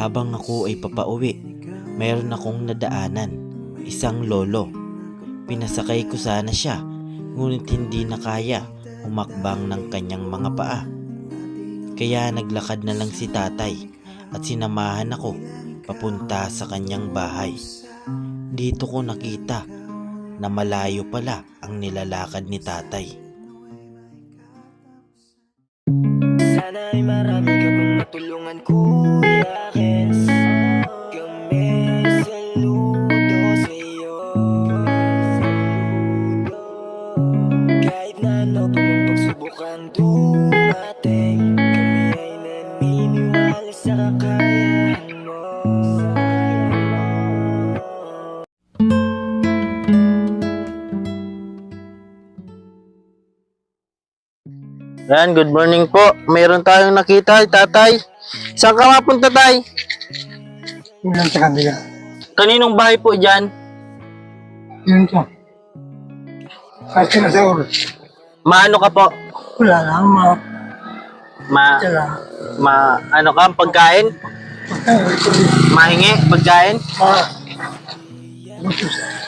Habang ako ay papauwi, mayroon akong nadaanan, isang lolo. Pinasakay ko sana siya, ngunit hindi na kaya humakbang ng kanyang mga paa. Kaya naglakad na lang si tatay at sinamahan ako papunta sa kanyang bahay. Dito ko nakita na malayo pala ang nilalakad ni tatay. Sana ay marami ka pang matulungan, Kuya Kens. Kami saludo sa'yo. Kahit na ano pa mang pagsubukang dumating, kami ay naniniwala sa kakayahan mo. Yan, good morning po. Mayroon tayong nakita, tatay. Saan ka mapunta, tay? Yun sa kanila. Kaninong bahay po dyan? Yun siya. Kasi na sa oras. Maano ka po? Wala lang, sila. Ano ka, pagkain? Mahingi, pagkain?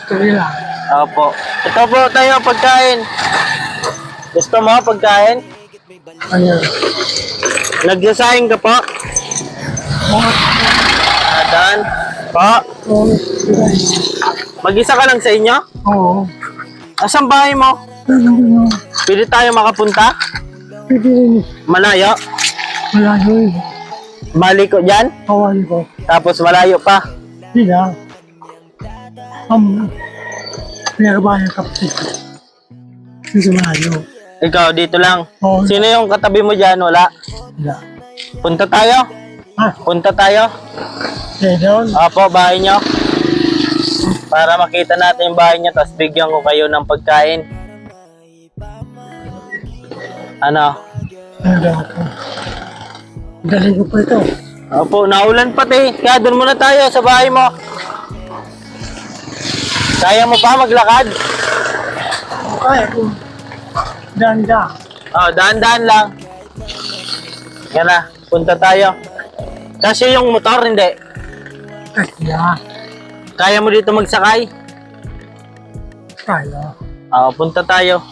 Tuloy lang. Opo. Ito po tayo, pagkain. Gusto mo, pagkain? Ano? Nagsasaing ka po? Dan? Po? Mag-isa ka lang sa inyo? Oo. Asan bahay mo? Pwede tayo makapunta? Pwede. Malayo? Wala yun. Bali ko dyan? Kawali ko. Tapos malayo pa? Hindi lang. Pinagabahan yung kapatid ko. Dito malayo. Ikaw, dito lang. Oo. Sino yung katabi mo dyan? Wala. Wala. Punta tayo? Punta tayo? Eh, doon. Opo, bahay nyo. Para makita natin yung bahay nyo, tapos bigyan ko kayo ng pagkain. Ano? Ano daw ako? Dali ko pa ito. Opo, naulan pati. Kaya doon muna tayo sa bahay mo. Kaya mo pa maglakad? Kaya ko. Danda. Oh, daan-daan lang. Yan na, punta tayo. Kasi yung motor, hindi. Kaya. Kaya mo dito magsakay? Kaya. Oh, punta tayo.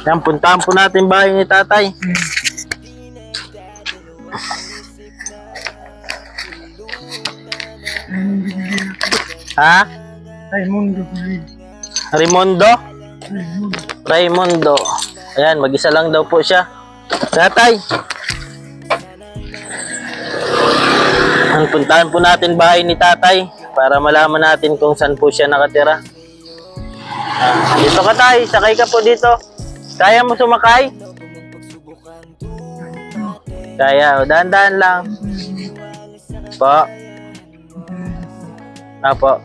Yan, puntahan po natin bahay ni tatay. Ha? Raimundo. Raimundo? Raimundo. Ayan, mag-isa lang daw po siya. Tatay. Puntahan po natin bahay ni tatay para malaman natin kung saan po siya nakatira. Dito ka, tay. Sakay ka po dito. Kaya mo sumakay? Kaya. O, dahan-dahan lang. Po. Apo.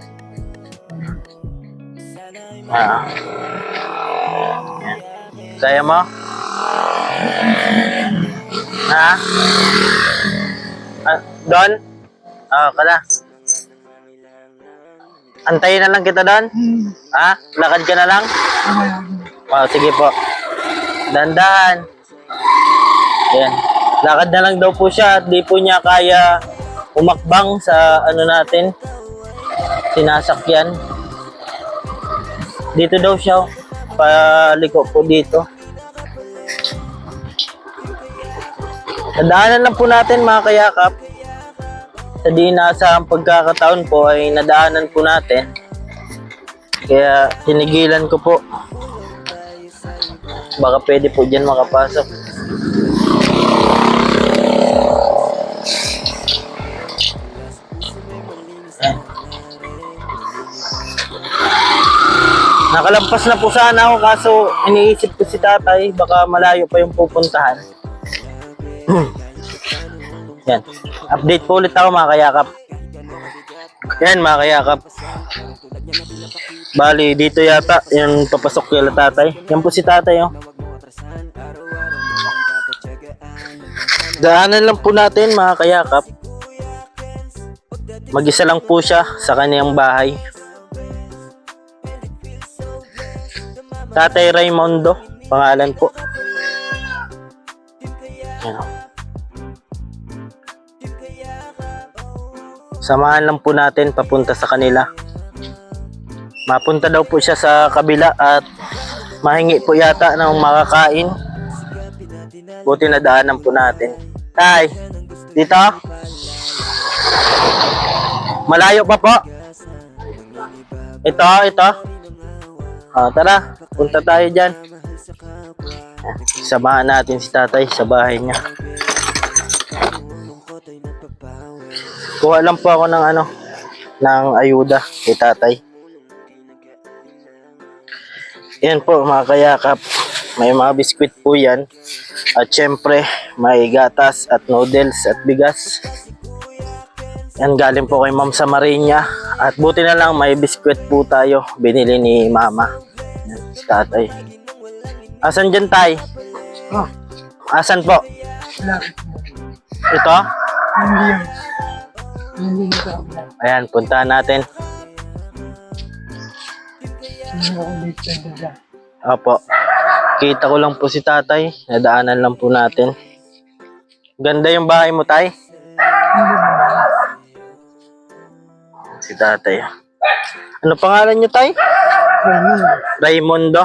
Kaya mo? Ha? Don? Kada. Antayin na lang kita, Don? Ha? Lakad ka na lang? Sige po. Dandan. Yan. Lakad na lang daw po siya at di po niya kaya umakbang sa ano natin. Sinasakyan. Dito daw siya. Paliko po dito. Nadaanan lang po natin, mga kayakap. Sa di inaasahang pagkakataon po ay nadaanan po natin. Kaya tinigilan ko po. Baka pwede po dyan makapasok. Nakalampas na po sana ako kaso iniisip ko si tatay baka malayo pa yung pupuntahan. Yan. Update po ulit ako, mga kayakap. Yan, mga kayakap. Bali, dito yata yung papasok kila tatay. Yan po si tatay, oh. Daanan lang po natin, mga kayakap. Mag-isa lang po siya sa kanyang bahay. Tatay Raimundo, pangalan po. Ayan. Samahan lang po natin papunta sa kanila. Mapunta daw po siya sa kabila at mahingi po yata ng makakain. Buti na daanan po natin. Tay, dito? Malayo pa po? Ito. Tara, punta tayo dyan. Samahan natin si tatay sa bahay niya. Kuha lang po ako ng ayuda kay tatay. Yan po mga kayakap. May mga biskwit po yan. At syempre, may gatas at noodles at bigas. Yan galing po kay Ma'am Samarinia. At buti na lang may biskwit po tayo. Binili ni Mama. Yan, si tatay. Asan dyan, tay? Ah, Asan po? lapit. Ito? Hindi yan. Hindi ka. Ayan, puntahan natin. Hindi ako dito dyan. Opo. Kita ko lang po si tatay. Nadaanan lang po natin. Ganda yung bahay mo, tay. Si tatay. Ano pangalan niyo, tay? Raimundo.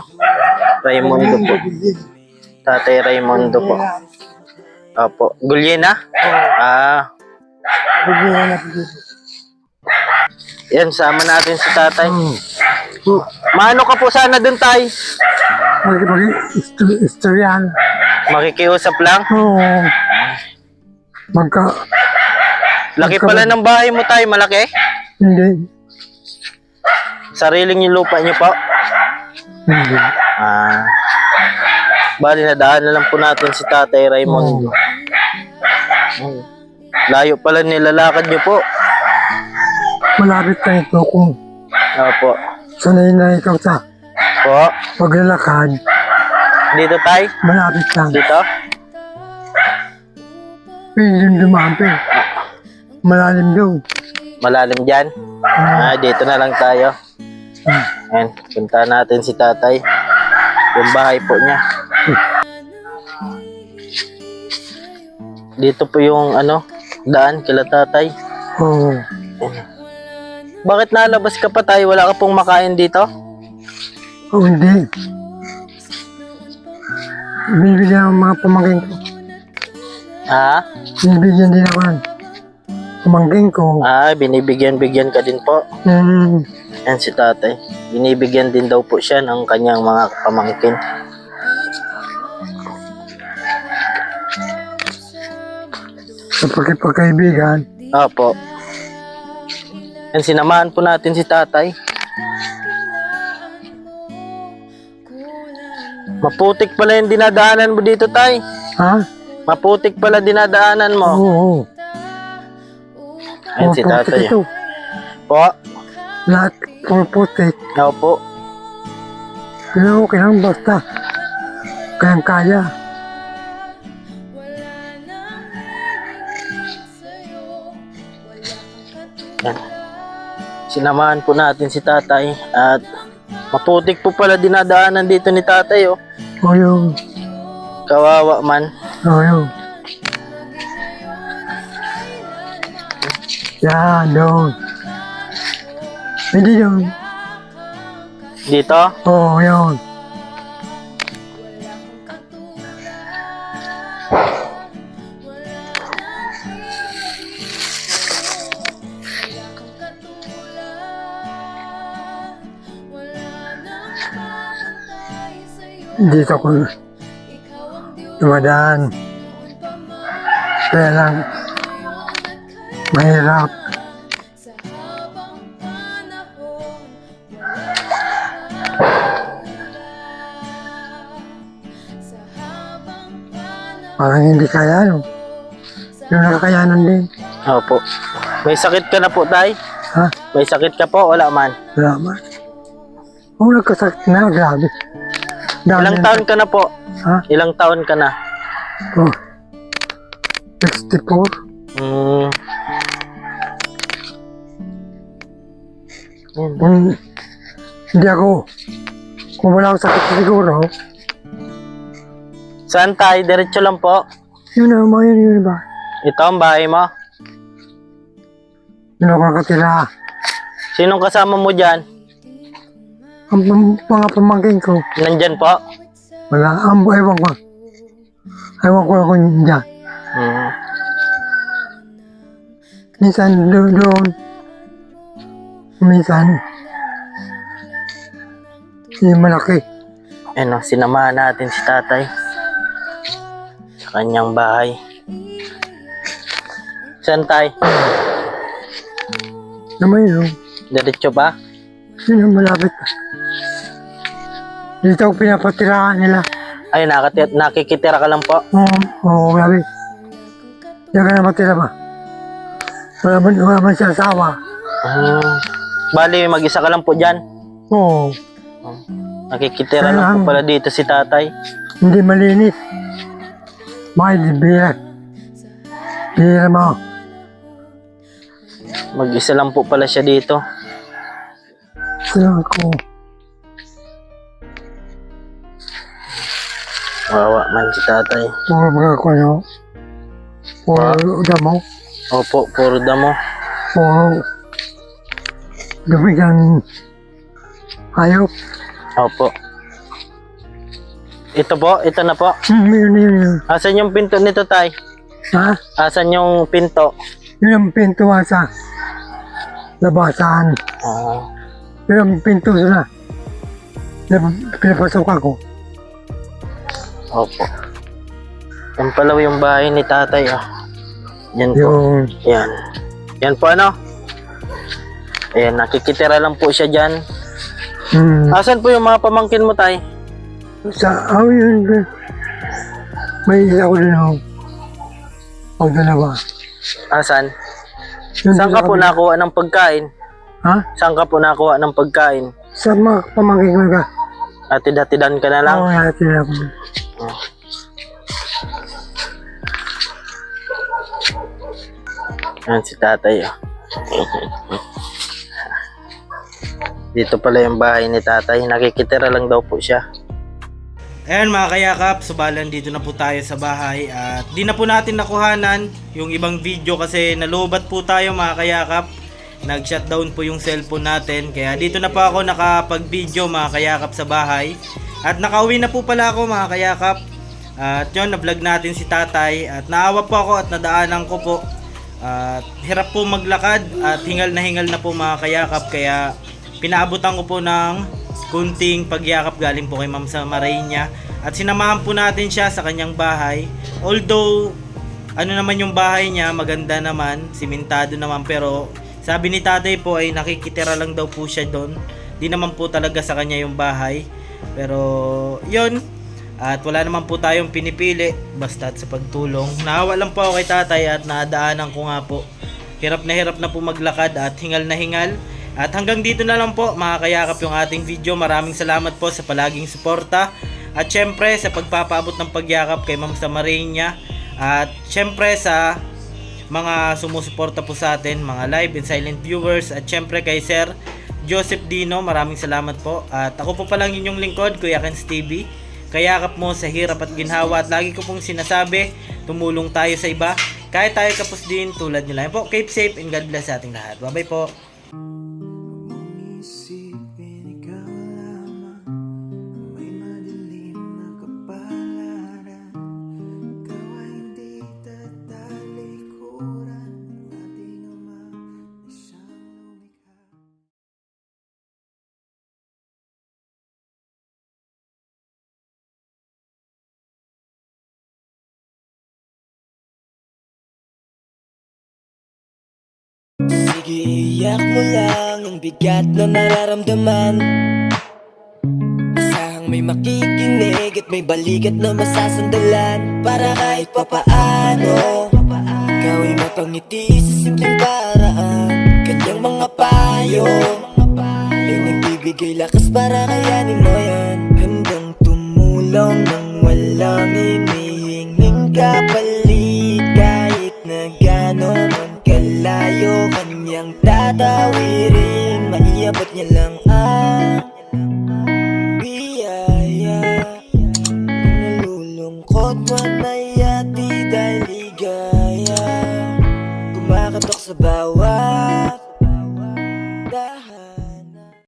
Raimundo po. Tatay Raimundo po. Opo. Gulyena? Yan, sama natin si tatay. Maano ka po sana dun, tay? Istoryan. Makikiusap lang? Oo. Laki pala ng bahay mo, tay. Malaki? Hindi. Sariling yung lupa niyo po? Hindi. Bali, nadaan na lang po natin si tatay Raimundo. Layo pala nilalakad niyo po. Malapit na ito kung Opo. sanay na ikaw sa Po. paglalakad. Dito, tay? Malapit lang. Dito? Pwede yung dumampi. Malalim doon. Malalim dyan? Dito na lang tayo. Ayan, punta natin si tatay. Yung bahay po niya. Dito po yung daan kila tatay. Oo. Bakit nalabas ka pa, tay? Wala ka pong makain dito? Oh, hindi. Binibigyan ang mga pamangkin ko. Ha? Binibigyan din ako ng pamangkin ko. Binibigyan ka din po. Yan si tatay. Binibigyan din daw po siya ng kanyang mga pamangkin. Sa pagkaibigan. Opo. Yan, sinamahan po natin si tatay. Maputik pala yung dinadaanan mo dito, tay. Ha? Maputik pala dinadaanan mo. Oo. Ayun si tatay. Ito. Po. Lahat puputik. Opo. Pero okay lang basta. Kayang kaya. Yan. Sinamahan po natin si tatay at maputik po pala dinadaanan dito ni tatay, oh. O yung. Kawawa man. O yung. Yan, doon. Hindi yun. Dito? Oo, yun. Dito ko dumadaan. Kaya lang, mahirap. Parang hindi kaya, no? Yung nakakayanan din. Opo. May sakit ka na po, tay? Ha? May sakit ka po? Wala man. Wala man. Kung nagkasakit na, grabe. Dami Ilang na- taon ka na po? Ha? Ilang taon ka na? Oh. 64. Hmm. Hindi ako. Kung wala akong sakit siguro, Saan tayo? Diretso lang po. yun ba? Ito ang bahay mo? Doon ako nakatira. Sinong kasama mo dyan? Ang mga pamangkin ko, Nandyan po? wala. Ewan ko. Ewan ko ako dyan. Hmm. Minsan doon. Minsan. Yung malaki. Ano, sinamahan natin si tatay sa kanyang bahay. Saan tay? Naman yun. Diretso ba? Yun ang malapit. Dito ako pinapatirahan nila. Ay, nakikitira ka lang po. Oo, grabe. Diyan ka na matira ba? Wala man siya asawa. Bali, mag-isa ka lang po dyan. Oo. Nakikitira lang po pala dito si tatay. Hindi malinis. Mahal, bira. Bira mo. Mag-isa lang po pala siya dito. Sila ko. Wawa man si tatay. Puro mga ko, ano? Puro damo. Opo, puro damo. Puro dumigan hayop. Opo. Ito po, ito na po. Yun. Asan yung pinto nito, tay? Ha? Asan yung pinto? Yun ang pinto sa labasan. Oo. Yun ang pinto sila. Pinapasok ako. Opo. Yan pala yung bahay ni tatay, ah. Yan po. Yung Yan. Yan po, ano? Ayan, nakikitira lang po siya dyan. Asan po yung mga pamangkin mo, tay? yun. May isa ko din ako. O dalawa. Asan? Yun Saan ka sa po kabila. nakuha ng pagkain? Ha? Saan ka po nakuha ng pagkain? Sa mga pamangkin ko ka? Atid-atidan ka na lang? Oo, natin ako. Yan si tatay, ah. Dito pala yung bahay ni tatay. Nakikitira lang daw po siya. Ayan mga kayakap, subalan dito na po tayo sa bahay at di na po natin nakuhanan yung ibang video kasi nalubat po tayo mga kayakap. Nag-shutdown po yung cellphone natin kaya dito na po ako nakapag-video mga kayakap sa bahay. At nakauwi na po pala ako mga kayakap. At yun, na-vlog natin si tatay at naawa po ako at nadaanan ko po. At hirap po maglakad at hingal na po mga kayakap kaya pinaabutan ko po ng kunting pagyakap galing po kay Ma'am sa Marinya at sinamahan po natin siya sa kanyang bahay. Although ano naman yung bahay niya, maganda naman, simentado naman, pero sabi ni tatay po ay nakikitira lang daw po siya doon. Di naman po talaga sa kanya yung bahay. Pero yun, at wala naman po tayong pinipili basta sa pagtulong. Naawa lang po ako kay tatay at nadaanan ko nga po. Hirap na po maglakad at hingal na hingal. At hanggang dito na lang po mga kayakap yung ating video. Maraming salamat po sa palaging suporta. At syempre sa pagpapaabot ng pagyakap kay Ma'am sa Marinya. At syempre sa mga sumusuporta po sa atin, mga live and silent viewers. At syempre kay Sir Joseph Dino, maraming salamat po. At ako po palang inyong lingkod, Kuya Kens TV. Kayakap mo sa hirap at ginhawa. At lagi ko pong sinasabi, tumulong tayo sa iba. Kahit tayo kapos din tulad nila. Yan po, keep safe and God bless sa ating lahat. Bye bye po. Isipin ikaw lamang, may madilim na kapalaran. Ikaw ay hindi tatalikuran, ating Ama na siyang lumikha. Sige, iyak mo lang ang bigat na nararamdaman. Asahang may makikinig at may balikat na masasandalan. Para kahit papaano ikaw ay mapangiti sa simpleng paraan. Kanyang mga payo ay nagbibigay lakas para kayanin mo yan. Handang tumulong nang walang hinihinging kapalit. Kahit na gano'n man kalayo kanyang tatawirin, maiabot niya lang ang biyaya. Kung nalulungkot man ay ati dahil ligaya, kumakatok sa bawat